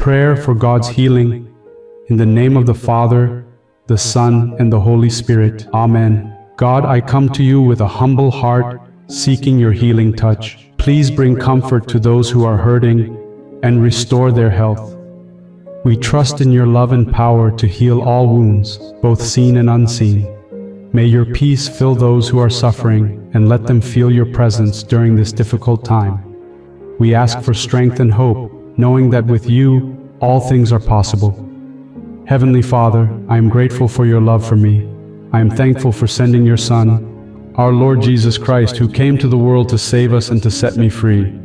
prayer for God's healing. In the name of the Father, the Son, and the Holy Spirit. Amen. God, I come to you with a humble heart, seeking your healing touch. Please bring comfort to those who are hurting and restore their health. We trust in your love and power to heal all wounds, both seen and unseen. May your peace fill those who are suffering and let them feel your presence during this difficult time. We ask for strength and hope, knowing that with you, all things are possible. Heavenly Father, I am grateful for your love for me. I am thankful for sending your Son, our Lord Jesus Christ, who came to the world to save us and to set me free.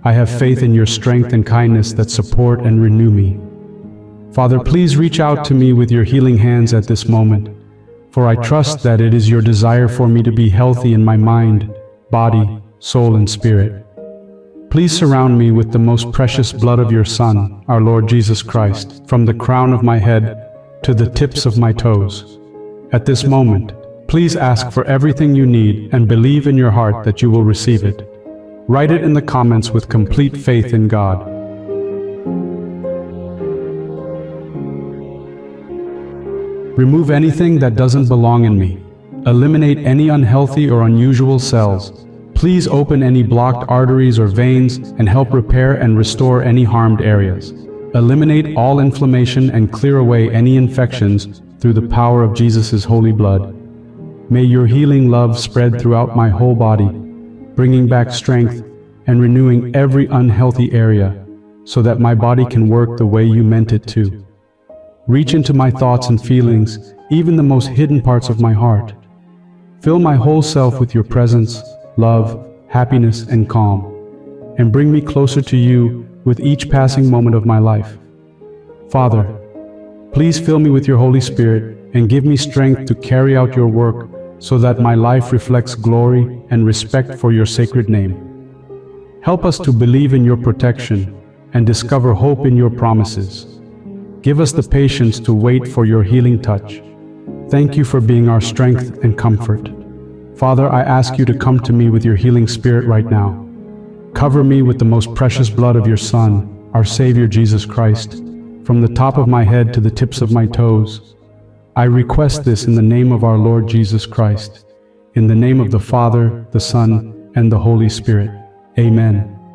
I have faith in your strength and kindness that support and renew me. Father, please reach out to me with your healing hands at this moment, for I trust that it is your desire for me to be healthy in my mind, body, soul, and spirit. Please surround me with the most precious blood of your Son, our Lord Jesus Christ, from the crown of my head to the tips of my toes. At this moment, please ask for everything you need and believe in your heart that you will receive it. Write it in the comments with complete faith in God. Remove anything that doesn't belong in me. Eliminate any unhealthy or unusual cells. Please open any blocked arteries or veins and help repair and restore any harmed areas. Eliminate all inflammation and clear away any infections through the power of Jesus' holy blood. May your healing love spread throughout my whole body, bringing back strength and renewing every unhealthy area so that my body can work the way you meant it to. Reach into my thoughts and feelings, even the most hidden parts of my heart. Fill my whole self with your presence, love, happiness, and calm, and bring me closer to you with each passing moment of my life. Father, please fill me with your Holy Spirit and give me strength to carry out your work so that my life reflects glory and respect for your sacred name. Help us to believe in your protection and discover hope in your promises. Give us the patience to wait for your healing touch. Thank you for being our strength and comfort. Father, I ask you to come to me with your healing spirit right now. Cover me with the most precious blood of your Son, our Savior Jesus Christ, from the top of my head to the tips of my toes. I request this in the name of our Lord Jesus Christ, in the name of the Father, the Son, and the Holy Spirit. Amen.